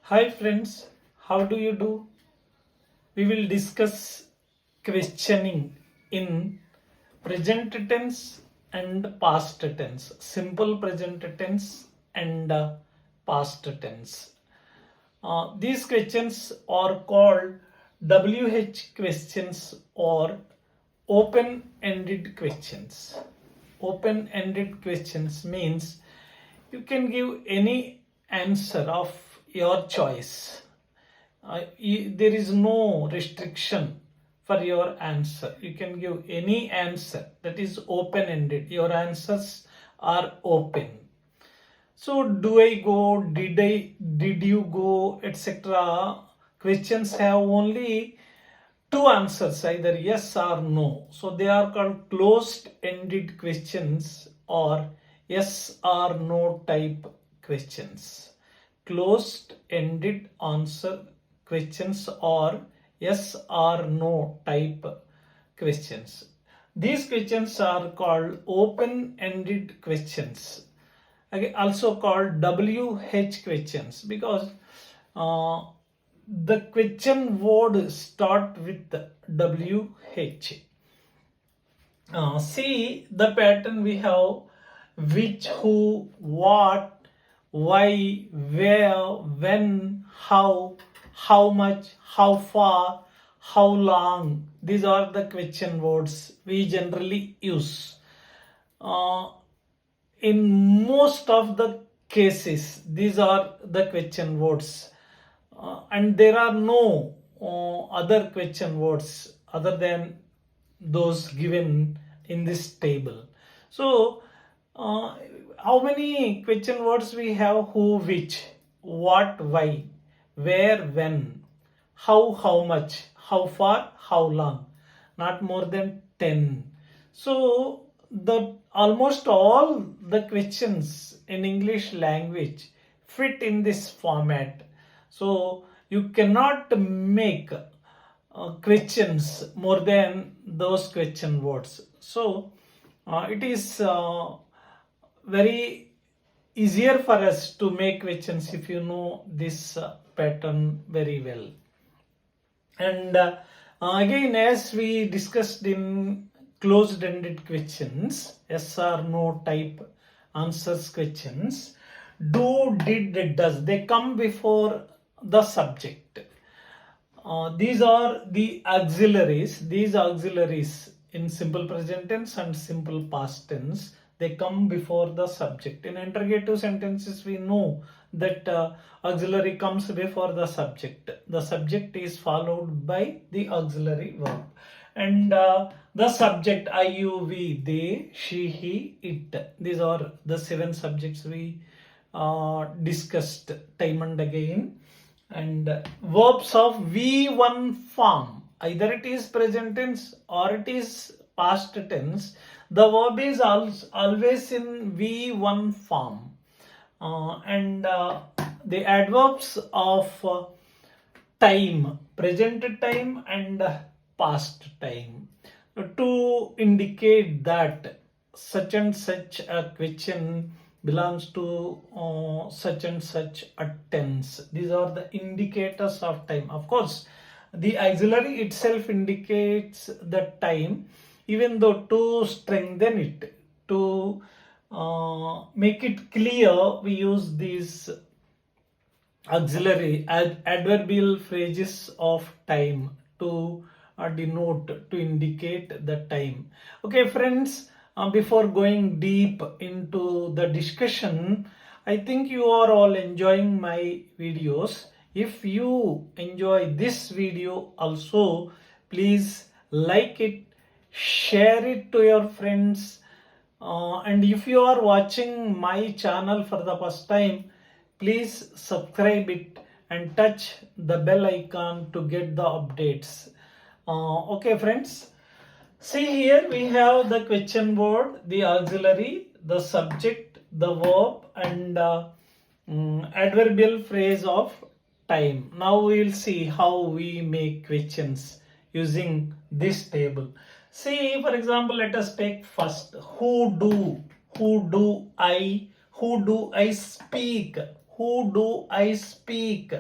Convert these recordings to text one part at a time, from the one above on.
Hi friends, how do you do? We will discuss questioning in present tense and past tense, simple present tense and past tense. These questions are called WH questions or open-ended questions. Open-ended questions means you can give any answer of your choice. There is no restriction for your answer. You can give any answer that is open-ended. Your answers are open. So, do I go? Did you go? Etc. Questions have only two answers, either yes or no. So they are called closed-ended questions or yes or no type questions. Closed-ended answer questions or yes or no type questions. These questions are called open-ended questions, also called WH questions, because the question word start with WH. See the pattern we have: which, who, what, why, where, when, how much, how far, how long. These are the question words we generally use. In most of the cases, these are the question words. And there are no other question words other than those given in this table. So, how many question words we have? Who, which, what, why, where, when, how much, how far, how long. Not more than 10. So, the almost all the questions in English language fit in this format. So you cannot make questions more than those question words. So it is very easier for us to make questions if you know this pattern very well. And again, as we discussed in closed-ended questions, yes or no type answers questions, do, did, does, they come before the subject. These are the auxiliaries. These auxiliaries in simple present tense and simple past tense, they come before the subject. In interrogative sentences, we know that auxiliary comes before the subject. The subject is followed by the auxiliary verb. And the subject, I, you, we, they, she, he, it. These are the 7 subjects we discussed time and again. And verbs of V1 form, either it is present tense or it is past tense, the verb is always in V1 form. And the adverbs of time, present time and past time, to indicate that such and such a question belongs to such and such a tense. These are the indicators of time. Of course, the auxiliary itself indicates the time, even though to strengthen it, to make it clear, we use these auxiliary adverbial phrases of time to denote, to indicate the time. Okay, friends, before going deep into the discussion, I think you are all enjoying my videos. If you enjoy this video also, please like it, share it to your friends, and if you are watching my channel for the first time, please subscribe it and touch the bell icon to get the updates. Okay, friends. See, here we have the question word, the auxiliary, the subject, the verb, and adverbial phrase of time. Now we will see how we make questions using this table. See, for example, let us take first, who do I speak, Who do I speak?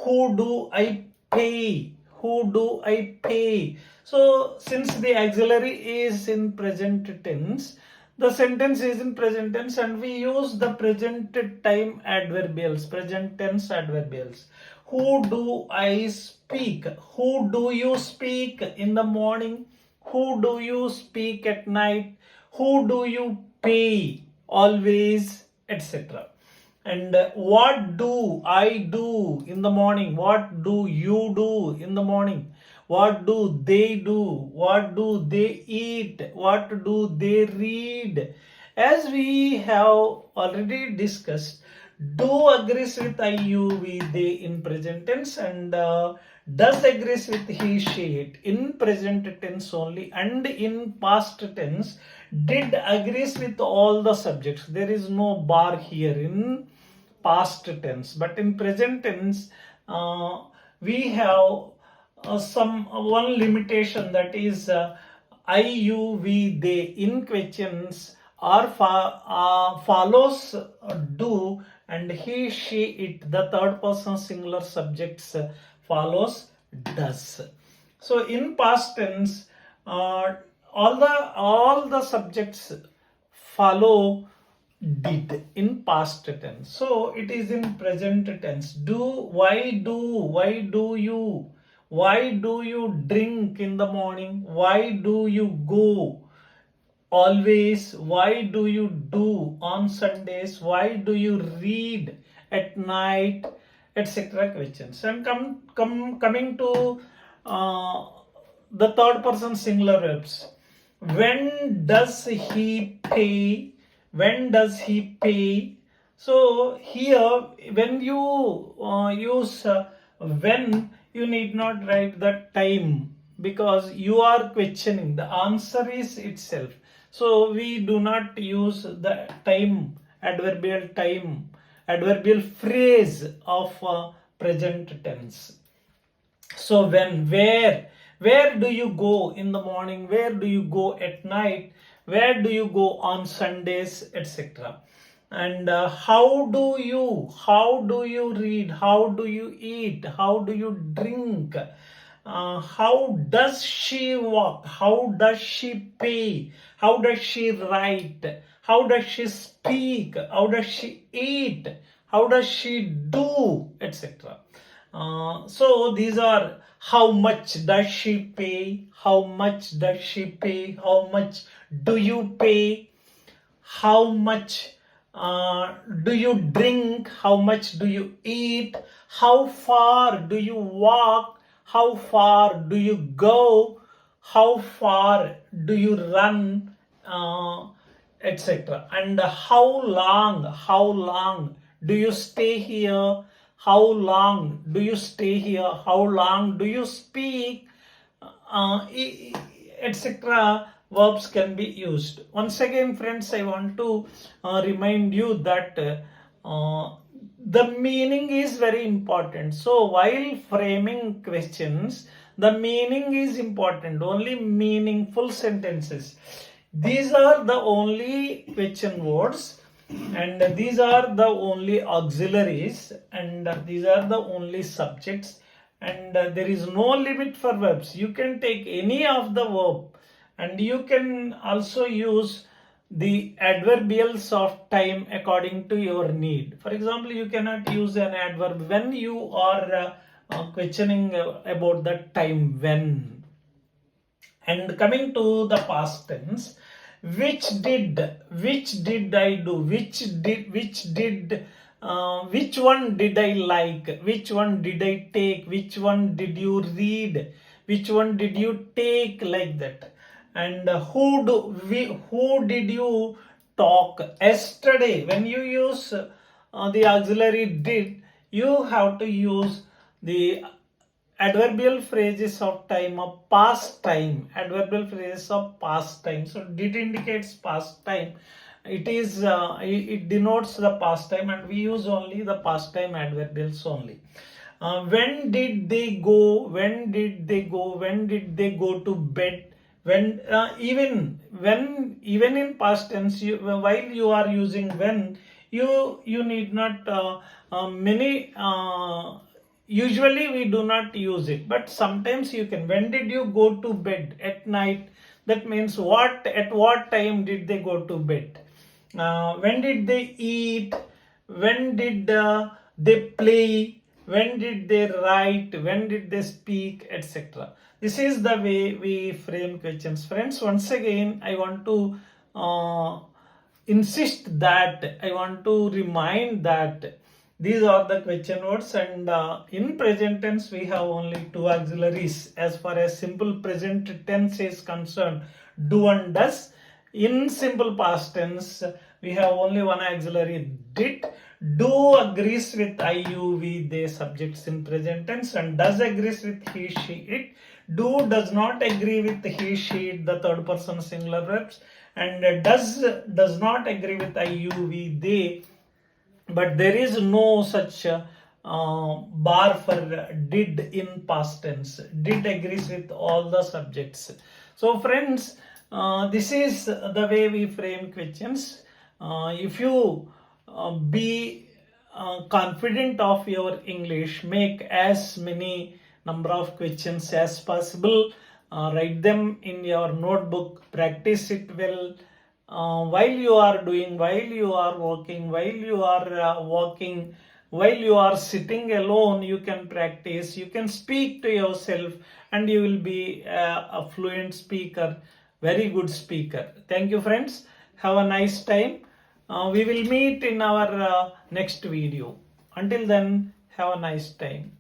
Who do I pay? Who do I pay? So since the auxiliary is in present tense, the sentence is in present tense, and we use the present time adverbials, present tense adverbials. Who do I speak? Who do you speak in the morning? Who do you speak at night? Who do you pay always, etc. And what do I do in the morning? What do you do in the morning? What do they do? What do they eat? What do they read? As we have already discussed, do agrees with I, you, we, they in present tense, and does agrees with he, she, it in present tense only, and in past tense did agrees with all the subjects. There is no bar here in past tense, but in present tense we have some one limitation, that is I, you, we, they in questions are follows do, and he, she, it, the third person singular subjects follows does. So in past tense all the subjects follow did in past tense. So it is in present tense. Why do you, why do you drink in the morning? Why do you go always? Why do you do on Sundays? Why do you read at night, etc. questions. And coming to the third person singular verbs. When does he pay? When does he pay? So here when you use when, you need not write the time, because you are questioning, the answer is itself. So we do not use the time, adverbial phrase of present tense. So when, where do you go in the morning? Where do you go at night? Where do you go on Sundays, etc. And how do you read? How do you eat? How do you drink? How does she walk? How does she pay? How does she write? How does she speak? How does she eat? How does she do, etc. So these are: how much does she pay? How much does she pay? How much do you pay? How much do you drink? How much do you eat? How far do you walk? How far do you go? How far do you run? Etc. And how long do you stay here? How long do you stay here? How long do you speak? Etc. Verbs can be used. Once again, friends, I want to remind you that the meaning is very important. So while framing questions, the meaning is important. Only meaningful sentences. These are the only question words, and these are the only auxiliaries, and these are the only subjects, and there is no limit for verbs. You can take any of the verb, and you can also use the adverbials of time according to your need. For example, you cannot use an adverb when you are questioning about the time when. And coming to the past tense, which did I do? Which one did I like? Which one did I take? Which one did you read? Which one did you take? Like that. And who did you talk yesterday? When you use the auxiliary did, you have to use the adverbial phrases of time of past time. Adverbial phrases of past time. So did indicates past time. It is it denotes the past time, and we use only the past time adverbials only. When did they go? When did they go? When did they go to bed? Even in past tense, while you are using when, you need not many usually we do not use it, but sometimes you can. When did you go to bed at night? That means at what time did they go to bed? When did they eat? When did they play? When did they write? When did they speak, etc. This is the way we frame questions. Friends, once again I want to insist that, I want to remind that these are the question words, and in present tense we have only two auxiliaries as far as simple present tense is concerned, do and does. In simple past tense we have only one auxiliary, did. Do agrees with IUV, they subjects in present tense, and does agrees with he, she, it. Do does not agree with he, she, it, the third person singular verbs, and does not agree with IUV, they. But there is no such bar for did in past tense. Did agrees with all the subjects. So friends, this is the way we frame questions. If you be confident of your English, make as many number of questions as possible, write them in your notebook, practice it well. While you are doing, while you are working, while you are walking, while you are sitting alone, you can practice, you can speak to yourself, and you will be a fluent speaker, very good speaker. Thank you, friends. Have a nice time. We will meet in our next video. Until then, have a nice time.